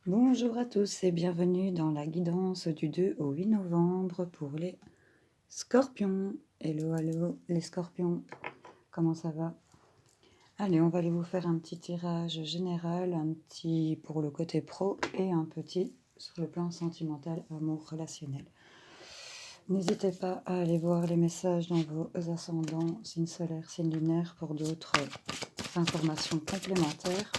Bonjour à tous et bienvenue dans la guidance du 2 au 8 novembre pour les scorpions. Hello, hello les scorpions, comment ça va? Allez, on va aller vous faire un petit tirage général, un petit pour le côté pro et un petit sur le plan sentimental, amour relationnel. N'hésitez pas à aller voir les messages dans vos ascendants, signes solaires, signes lunaires pour d'autres informations complémentaires.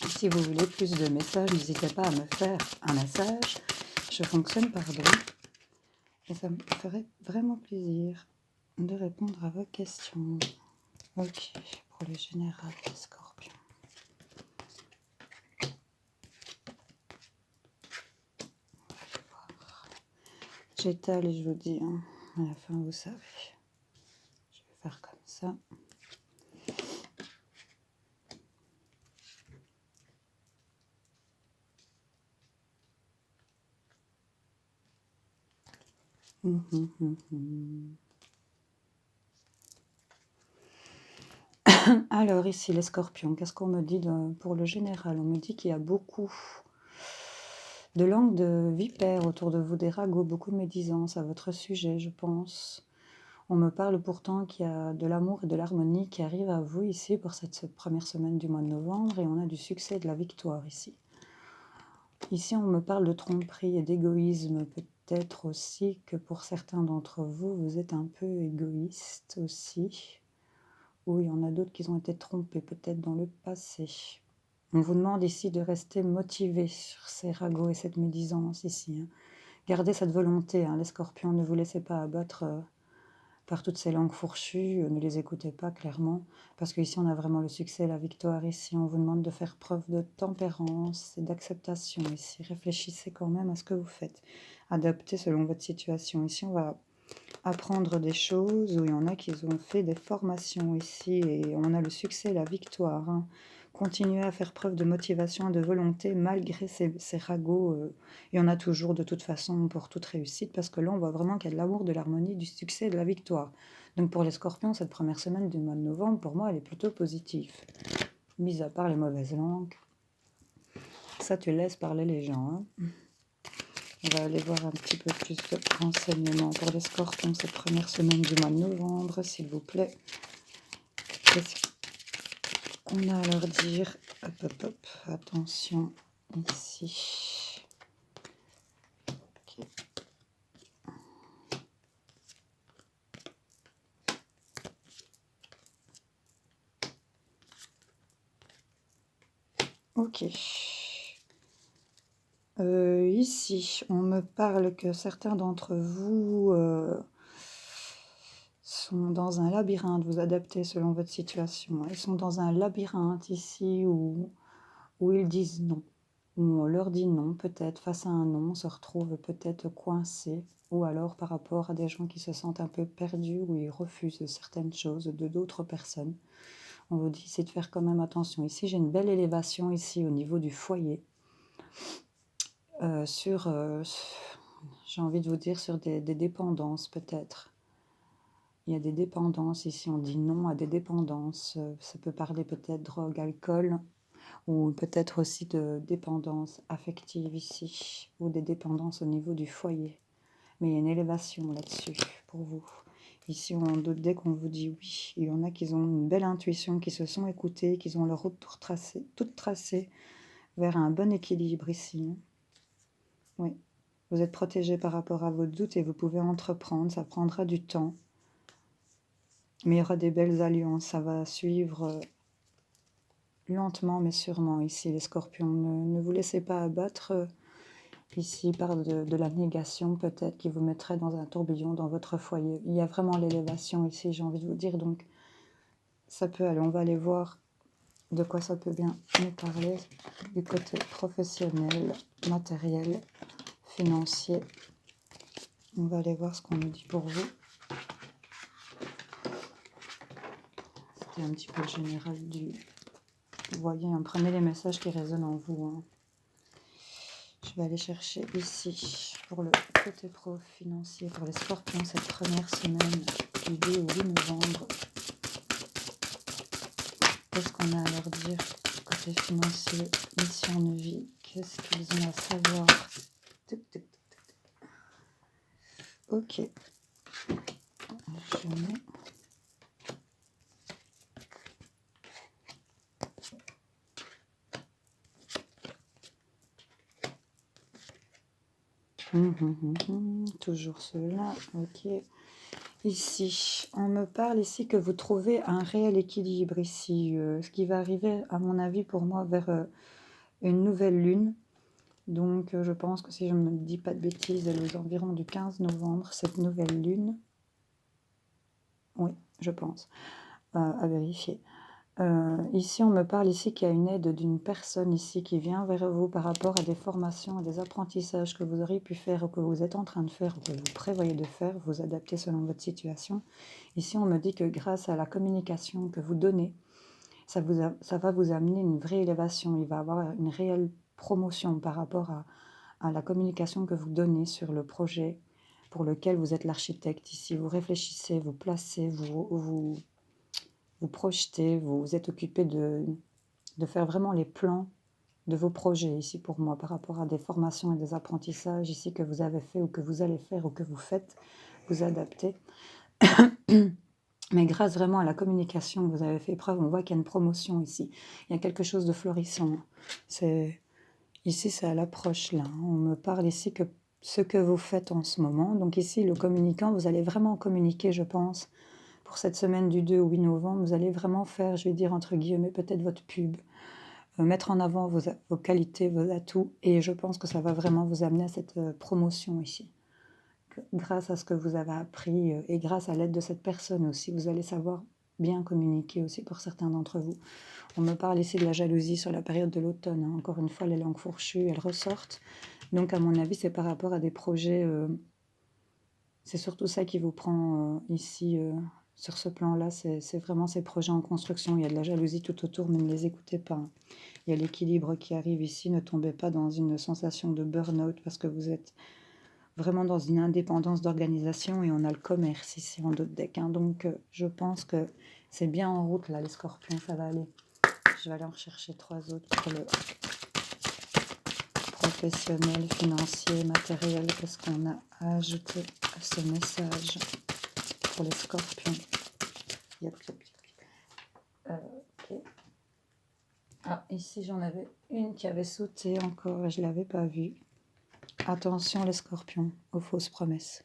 Si vous voulez plus de messages, n'hésitez pas à me faire un message. Je fonctionne par don et ça me ferait vraiment plaisir de répondre à vos questions. Ok, pour le général des scorpions. J'étale et je vous dis, à la fin vous savez. Je vais faire comme ça. Alors ici les scorpions, qu'est-ce qu'on me dit pour le général? On me dit qu'il y a beaucoup de langues de vipères autour de vous, des ragots, beaucoup de médisance à votre sujet, je pense. On me parle pourtant qu'il y a de l'amour et de l'harmonie qui arrivent à vous ici pour cette première semaine du mois de novembre et on a du succès et de la victoire ici. Ici, on me parle de tromperie et d'égoïsme, peut-être aussi que pour certains d'entre vous, vous êtes un peu égoïste aussi. Ou il y en a d'autres qui ont été trompés peut-être dans le passé. On vous demande ici de rester motivé sur ces ragots et cette médisance ici. Gardez cette volonté, les scorpions, ne vous laissez pas abattre par toutes ces langues fourchues, ne les écoutez pas clairement, parce qu'ici on a vraiment le succès et la victoire. Ici on vous demande de faire preuve de tempérance et d'acceptation. Ici réfléchissez quand même à ce que vous faites, adaptez selon votre situation. Ici on va apprendre des choses, où il y en a qui ont fait des formations ici, et on a le succès et la victoire. Continuez à faire preuve de motivation et de volonté malgré ces ragots. Il y en a toujours de toute façon pour toute réussite, parce que là on voit vraiment qu'il y a de l'amour, de l'harmonie, du succès et de la victoire. Donc pour les scorpions, cette première semaine du mois de novembre, pour moi elle est plutôt positive, mis à part les mauvaises langues. Ça tu laisses parler les gens. On va aller voir un petit peu plus de renseignements pour les scorpions cette première semaine du mois de novembre, s'il vous plaît. Qu'est-ce qu'on a à leur dire? Hop, hop, hop. Attention, ici. Ok. Ok. Ici, on me parle que certains d'entre vous sont dans un labyrinthe, vous adaptez selon votre situation. Ils sont dans un labyrinthe ici où ils disent non, où on leur dit non, peut-être face à un non, on se retrouve peut-être coincé, ou alors par rapport à des gens qui se sentent un peu perdus, où ils refusent certaines choses de d'autres personnes. On vous dit ici de faire quand même attention. Ici, j'ai une belle élévation ici au niveau du foyer, j'ai envie de vous dire, sur des dépendances peut-être. Il y a des dépendances ici, on dit non à des dépendances. Ça peut parler peut-être drogue, alcool, ou peut-être aussi de dépendance affective ici, ou des dépendances au niveau du foyer. Mais il y a une élévation là-dessus pour vous. Ici, on doute dès qu'on vous dit oui. Il y en a qui ont une belle intuition, qui se sont écoutés, qui ont leur route toute tracée vers un bon équilibre ici. Oui, vous êtes protégé par rapport à vos doutes et vous pouvez entreprendre, ça prendra du temps. Mais il y aura des belles alliances, ça va suivre lentement mais sûrement ici, les scorpions. Ne vous laissez pas abattre ici par de la négation peut-être qui vous mettrait dans un tourbillon dans votre foyer. Il y a vraiment l'élévation ici, j'ai envie de vous dire, donc ça peut aller. On va aller voir de quoi ça peut bien nous parler du côté professionnel, matériel, financier. On va aller voir ce qu'on nous dit pour vous. C'était un petit peu le général du... Vous voyez, prenez les messages qui résonnent en vous. Je vais aller chercher ici pour le côté pro-financier pour les scorpions cette première semaine du 2 au 8 novembre. Qu'est-ce qu'on a à leur dire côté santé, financier, mission de vie. Qu'est-ce qu'ils ont à savoir? Ok. Je mets... Toujours ceux-là, ok. Ici, on me parle ici que vous trouvez un réel équilibre ici, ce qui va arriver à mon avis pour moi vers une nouvelle lune. Donc je pense que si je ne me dis pas de bêtises, elle est aux environs du 15 novembre, cette nouvelle lune. Oui, je pense, à vérifier. Ici, on me parle ici qu'il y a une aide d'une personne ici qui vient vers vous par rapport à des formations, à des apprentissages que vous auriez pu faire ou que vous êtes en train de faire ou que vous prévoyez de faire, vous adapter selon votre situation. Ici, on me dit que grâce à la communication que vous donnez, ça va vous amener une vraie élévation. Il va y avoir une réelle promotion par rapport à la communication que vous donnez sur le projet pour lequel vous êtes l'architecte. Ici, vous réfléchissez, vous placez, vous projetez, vous êtes occupé de faire vraiment les plans de vos projets ici pour moi par rapport à des formations et des apprentissages ici que vous avez fait ou que vous allez faire ou que vous faites, vous adaptez. Mais grâce vraiment à la communication que vous avez fait preuve, on voit qu'il y a une promotion ici. Il y a quelque chose de florissant. Ici, c'est à l'approche là. On me parle ici que ce que vous faites en ce moment. Donc ici, le communicant, vous allez vraiment communiquer, je pense, pour cette semaine du 2 au 8 novembre. Vous allez vraiment faire, je vais dire entre guillemets, peut-être votre pub. Mettre en avant vos qualités, vos atouts. Et je pense que ça va vraiment vous amener à cette promotion ici. Grâce à ce que vous avez appris et grâce à l'aide de cette personne aussi, vous allez savoir bien communiquer aussi pour certains d'entre vous. On me parle ici de la jalousie sur la période de l'automne. Hein. Encore une fois, les langues fourchues, elles ressortent. Donc, à mon avis, c'est par rapport à des projets. C'est surtout ça qui vous prend ici, sur ce plan-là. C'est vraiment ces projets en construction. Il y a de la jalousie tout autour, mais ne les écoutez pas. Hein. Il y a l'équilibre qui arrive ici. Ne tombez pas dans une sensation de burn-out parce que vous êtes vraiment dans une indépendance d'organisation et on a le commerce ici en d'autres decks. Hein. Donc, je pense que c'est bien en route, là, les scorpions, ça va aller. Je vais aller en chercher 3 autres pour le professionnel, financier, matériel. Qu'est-ce qu'on a à ajouter à ce message pour les scorpions? Okay. Ah, ici, j'en avais une qui avait sauté encore et je ne l'avais pas vue. Attention les scorpions, aux fausses promesses.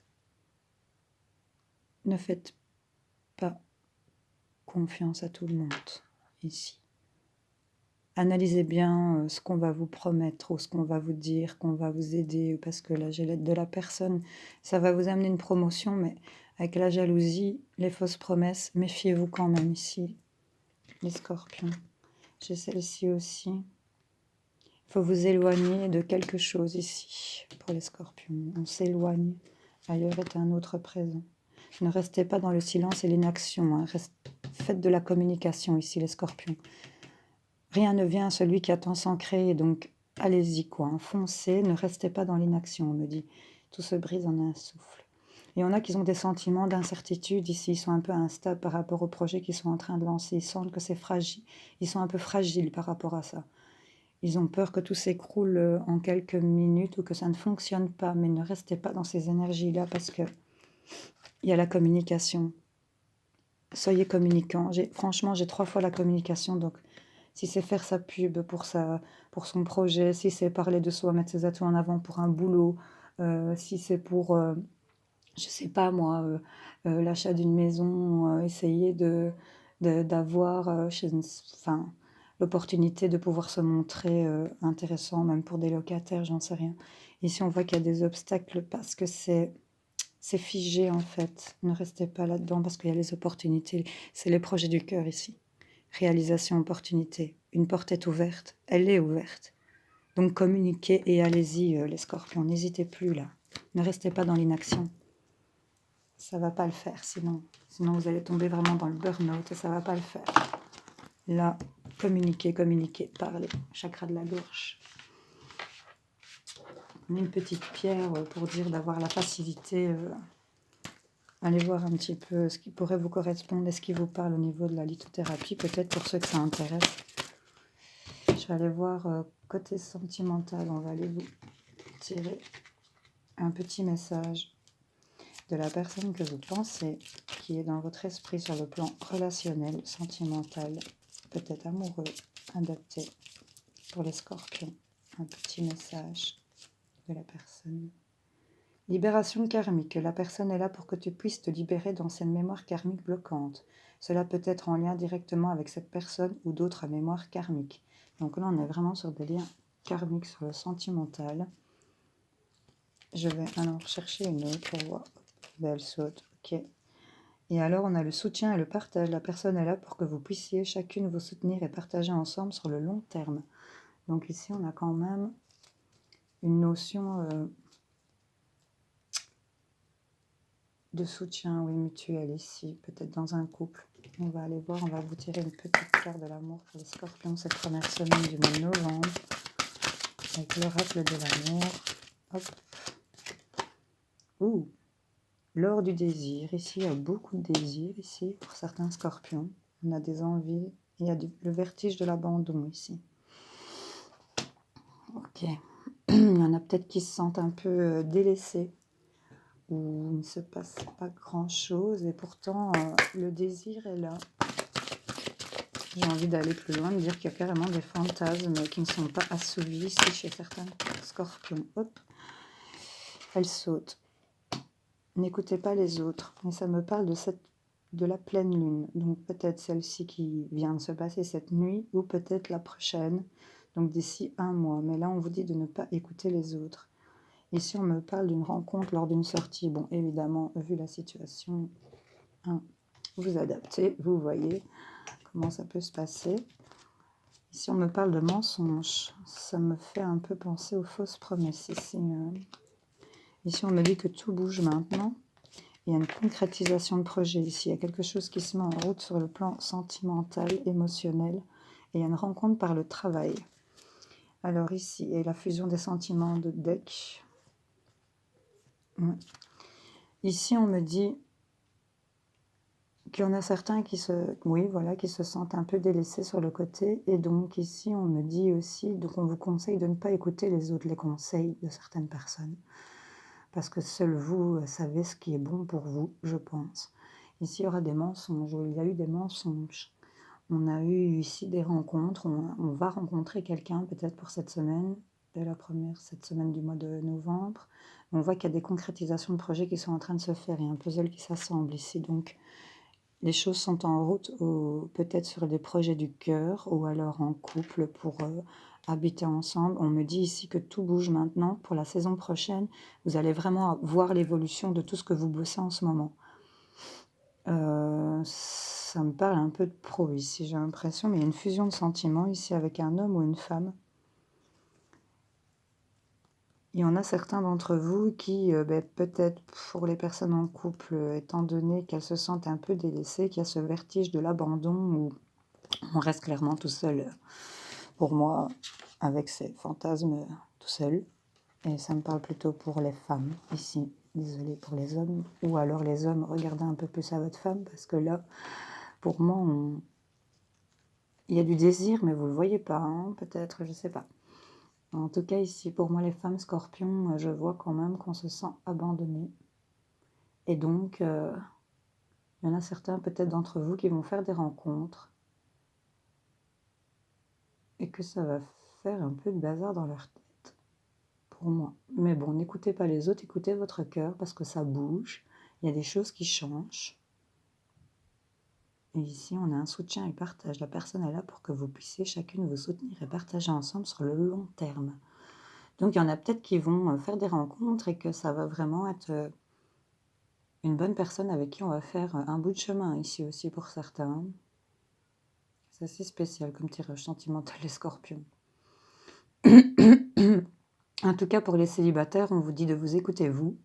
Ne faites pas confiance à tout le monde ici. Analysez bien ce qu'on va vous promettre ou ce qu'on va vous dire, qu'on va vous aider, parce que là j'ai l'aide de la personne. Ça va vous amener une promotion, mais avec la jalousie, les fausses promesses, méfiez-vous quand même ici, les scorpions. J'ai celle-ci aussi. Il faut vous éloigner de quelque chose ici, pour les scorpions. On s'éloigne, ailleurs est un autre présent. Ne restez pas dans le silence et l'inaction. Hein. Faites de la communication ici, les scorpions. Rien ne vient à celui qui attend sans créer, donc allez-y, quoi. Hein. Foncez, ne restez pas dans l'inaction, on me dit. Tout se brise en un souffle. Il y en a qui ont des sentiments d'incertitude ici, ils sont un peu instables par rapport au projet qu'ils sont en train de lancer. Ils sentent que c'est fragile. Ils sont un peu fragiles par rapport à ça. Ils ont peur que tout s'écroule en quelques minutes ou que ça ne fonctionne pas. Mais ne restez pas dans ces énergies-là parce que il y a la communication. Soyez communicant. Franchement, j'ai 3 fois la communication. Donc, si c'est faire sa pub pour son projet, si c'est parler de soi, mettre ses atouts en avant pour un boulot, si c'est pour, je sais pas moi, l'achat d'une maison, essayer d'avoir l'opportunité de pouvoir se montrer intéressant, même pour des locataires, j'en sais rien. Ici, on voit qu'il y a des obstacles parce que c'est figé en fait. Ne restez pas là-dedans parce qu'il y a les opportunités. C'est les projets du cœur ici. Réalisation, opportunité. Une porte est ouverte. Elle est ouverte. Donc communiquez et allez-y les scorpions. N'hésitez plus là. Ne restez pas dans l'inaction. Ça va pas le faire sinon. Sinon vous allez tomber vraiment dans le burn-out et ça va pas le faire. Là, communiquez, parlez. Chakra de la gorge. Une petite pierre pour dire d'avoir la facilité. Allez voir un petit peu ce qui pourrait vous correspondre et ce qui vous parle au niveau de la lithothérapie, peut-être pour ceux que ça intéresse. vais aller voir côté sentimental. On va aller vous tirer un petit message de la personne que vous pensez, qui est dans votre esprit sur le plan relationnel, sentimental, peut-être amoureux, adapté pour les scorpions. Un petit message de la personne. Libération karmique. La personne est là pour que tu puisses te libérer d'anciennes mémoires karmiques bloquantes. Cela peut être en lien directement avec cette personne ou d'autres mémoires karmiques. Donc là, on est vraiment sur des liens karmiques, sur le sentimental. Je vais alors chercher une autre pour voir. Elle saute, ok. Et alors, on a le soutien et le partage. La personne est là pour que vous puissiez chacune vous soutenir et partager ensemble sur le long terme. Donc ici, on a quand même une notion de soutien, oui, mutuel ici, peut-être dans un couple. On va aller voir, on va vous tirer une petite carte de l'amour pour les scorpions cette première semaine du mois de novembre, avec l'oracle de l'amour. Hop. Ouh, l'or du désir. Ici, il y a beaucoup de désir, ici, pour certains scorpions. On a des envies, il y a le vertige de l'abandon ici. Ok. Il y en a peut-être qui se sentent un peu délaissés, où il ne se passe pas grand-chose, et pourtant, le désir est là. J'ai envie d'aller plus loin, de dire qu'il y a carrément des fantasmes qui ne sont pas assouvis ici chez certains scorpions. Hop, elle saute. N'écoutez pas les autres. Mais ça me parle de la pleine lune. Donc peut-être celle-ci qui vient de se passer cette nuit ou peut-être la prochaine. Donc d'ici un mois. Mais là, on vous dit de ne pas écouter les autres. Ici, on me parle d'une rencontre lors d'une sortie. Bon, évidemment, vu la situation, hein, vous adaptez, vous voyez comment ça peut se passer. Ici, on me parle de mensonges. Ça me fait un peu penser aux fausses promesses ici. Ici, on me dit que tout bouge maintenant. Il y a une concrétisation de projet ici. Il y a quelque chose qui se met en route sur le plan sentimental, émotionnel. Et il y a une rencontre par le travail. Alors ici, et la fusion des sentiments de deck. Ici, on me dit qu'il y en a certains qui qui se sentent un peu délaissés sur le côté. Et donc ici, on me dit aussi, donc on vous conseille de ne pas écouter les autres, les conseils de certaines personnes. Parce que seul vous savez ce qui est bon pour vous, je pense. Ici, il y aura des mensonges, il y a eu des mensonges. On a eu ici des rencontres, on va rencontrer quelqu'un peut-être pour cette semaine, cette semaine du mois de novembre. On voit qu'il y a des concrétisations de projets qui sont en train de se faire, il y a un puzzle qui s'assemble ici. Donc, les choses sont en route, peut-être sur des projets du cœur ou alors en couple pour habiter ensemble. On me dit ici que tout bouge maintenant. Pour la saison prochaine, vous allez vraiment voir l'évolution de tout ce que vous bossez en ce moment. Ça me parle un peu de pro ici, j'ai l'impression, mais il y a une fusion de sentiments ici avec un homme ou une femme. Il y en a certains d'entre vous qui, peut-être pour les personnes en couple, étant donné qu'elles se sentent un peu délaissées, qu'il y a ce vertige de l'abandon où on reste clairement tout seul, pour moi, avec ces fantasmes tout seul. Et ça me parle plutôt pour les femmes ici. Désolée pour les hommes. Ou alors les hommes, regardez un peu plus à votre femme, parce que là, pour moi, il y a du désir, mais vous ne le voyez pas, hein, peut-être, je ne sais pas. En tout cas, ici, pour moi, les femmes scorpions, je vois quand même qu'on se sent abandonné. Et donc, il y en a certains peut-être d'entre vous qui vont faire des rencontres et que ça va faire un peu de bazar dans leur tête, pour moi. Mais bon, n'écoutez pas les autres, écoutez votre cœur parce que ça bouge, il y a des choses qui changent. Et ici, on a un soutien et partage. La personne est là pour que vous puissiez chacune vous soutenir et partager ensemble sur le long terme. Donc, il y en a peut-être qui vont faire des rencontres et que ça va vraiment être une bonne personne avec qui on va faire un bout de chemin ici aussi pour certains. C'est assez spécial comme tirage sentimental les scorpions. En tout cas, pour les célibataires, on vous dit de vous écouter vous,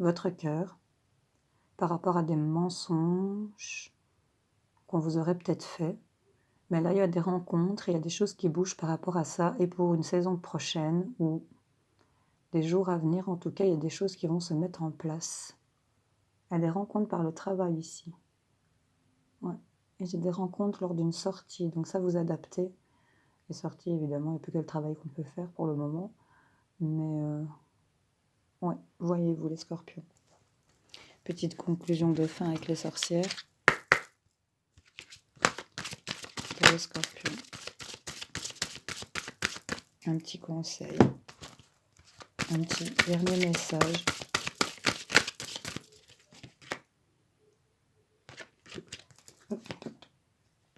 votre cœur, par rapport à des mensonges qu'on vous aurait peut-être fait. Mais là, il y a des rencontres, il y a des choses qui bougent par rapport à ça. Et pour une saison prochaine, ou des jours à venir, en tout cas, il y a des choses qui vont se mettre en place. Il y a des rencontres par le travail ici. Ouais. Et j'ai des rencontres lors d'une sortie, donc ça vous adaptez. est sorti, évidemment, il n'y a plus que le travail qu'on peut faire pour le moment. Mais ouais, voyez-vous les scorpions. Petite conclusion de fin avec les sorcières. Pour les scorpions. Un petit conseil. Un petit dernier message.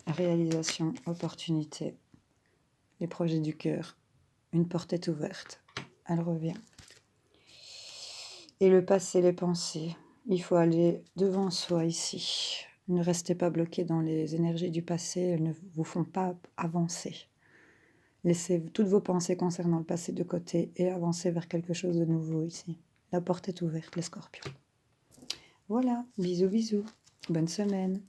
Réalisation, opportunité. Les projets du cœur. Une porte est ouverte. Elle revient. Et le passé, les pensées. Il faut aller devant soi ici. Ne restez pas bloqué dans les énergies du passé. Elles ne vous font pas avancer. Laissez toutes vos pensées concernant le passé de côté et avancez vers quelque chose de nouveau ici. La porte est ouverte, les scorpions. Voilà, bisous, bisous. Bonne semaine.